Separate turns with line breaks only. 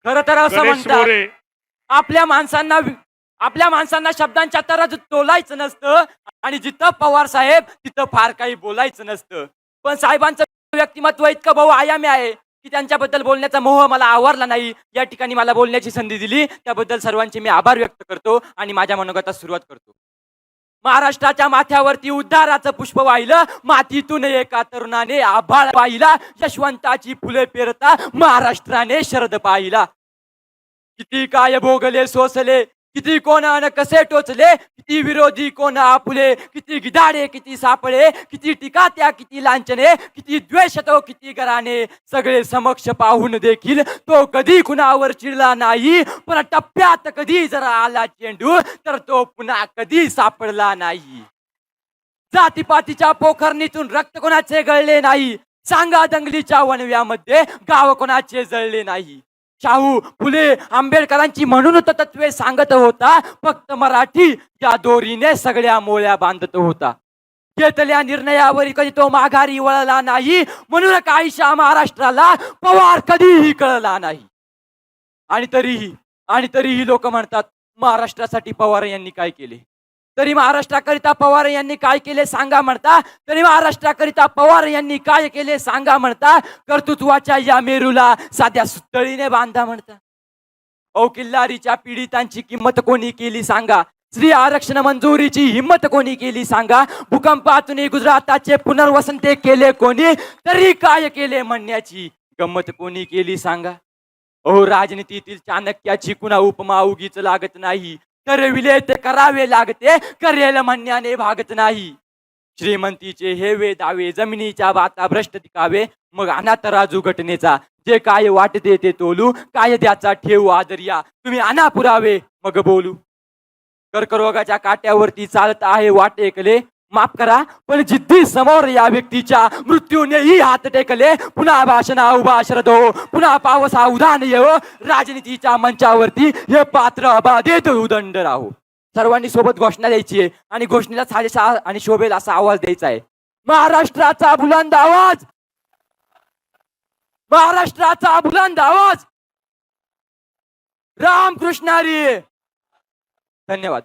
खरं तर असं
गणेश
म्हणतात,
मोरे.
आपल्या माणसांना शब्दांच्या तराजू तोलायचं नसतं आणि जिथं पवार साहेब तिथं फार काही बोलायचं नसतं. पण साहेबांचं व्यक्तिमत्व इतकं बहुआयामी आहे की त्यांच्याबद्दल बोलण्याचा मोह मला आवरला नाही. या ठिकाणी मला बोलण्याची संधी दिली त्याबद्दल सर्वांचे मी आभार व्यक्त करतो आणि माझ्या मनोगतात सुरुवात करतो. महाराष्ट्राच्या माथ्यावरती उद्धाराचं पुष्प वाहिलं, मातीतून एका तरुणाने आभाळ पाहिला, यशवंताची फुले पेरता महाराष्ट्राने शरद पाहिला. किती काय भोगले सोसले, किती कोणानं कसे टोचले, किती विरोधी कोण आपुले, किती गिधाडे किती सापळे, किती टीका त्या किती लांछने, किती द्वेष तो किती गराने, सगळे समक्ष पाहून देखील तो कधी कुणावर चिडला नाही. पण टप्प्यात कधी जरा आला चेंडू तर तो पुन्हा कधी सापडला नाही. जातीपातीच्या पोखरणीतून रक्त कोणाचे गळले नाही, सांगा दंगलीच्या वणव्यामध्ये गाव कोणाचे जळले नाही. शाहू फुले आंबेडकरांची म्हणून तत्वे सांगत होता, फक्त मराठी या दोरीने सगळ्या मोळ्या बांधत होता. घेतल्या निर्णयावर कधी तो माघारी वळला नाही, म्हणून काहीशा महाराष्ट्राला पवार कधीही कळला नाही. आणि तरीही लोक म्हणतात, महाराष्ट्रासाठी पवार यांनी काय केले. तरी महाराष्ट्राकरिता पवार यांनी काय केले सांगा म्हणता, तरी महाराष्ट्राकरिता पवार यांनी काय केले सांगा म्हणता, कर्तृत्वाच्या या मेरूला साध्या सुतळीने बांधा म्हणता. ओ किल्लारीच्या पीडितांची किंमत कोणी केली सांगा, स्त्री आरक्षण मंजुरीची हिंमत कोणी केली सांगा, भूकंपातून गुजराताचे पुनर्वसन ते केले कोणी, तरी काय केले म्हणण्याची गंमत कोणी केली सांगा. ओ राजनीतीतील चाणक्याची कुणा उपमा उगीच लागत नाही, ठरविले ते करावे लागते, करेल म्हणण्याने भागत नाही. श्रीमंतीचे हेवे दावे, जमिनीच्या वाता भ्रष्ट दिकावे, मग आणा तराजू घटनेचा, जे काय वाटते ते तोलू, कायद्याचा ठेवू आदर्या, तुम्ही आणा पुरावे मग बोलू. कर्करोगाच्या काट्यावरती चालत आहे वाट एकले, माफ करा पण जिद्दी समोर या व्यक्तीच्या मृत्यूनेही हात टेकले. पुन्हा भाषणा उभा शरद हो, पुन्हा पावसा उधान येवो, राजनीतीच्या मंचावरती हे पात्र अबाधित उदंड राहो. सर्वांनी सोबत घोषणा द्यायची आहे आणि घोषणेला साजेसा आणि शोभेल असा आवाज द्यायचा आहे. महाराष्ट्राचा बुलंद आवाज, महाराष्ट्राचा बुलंद आवाज, रामकृष्ण हरी. धन्यवाद.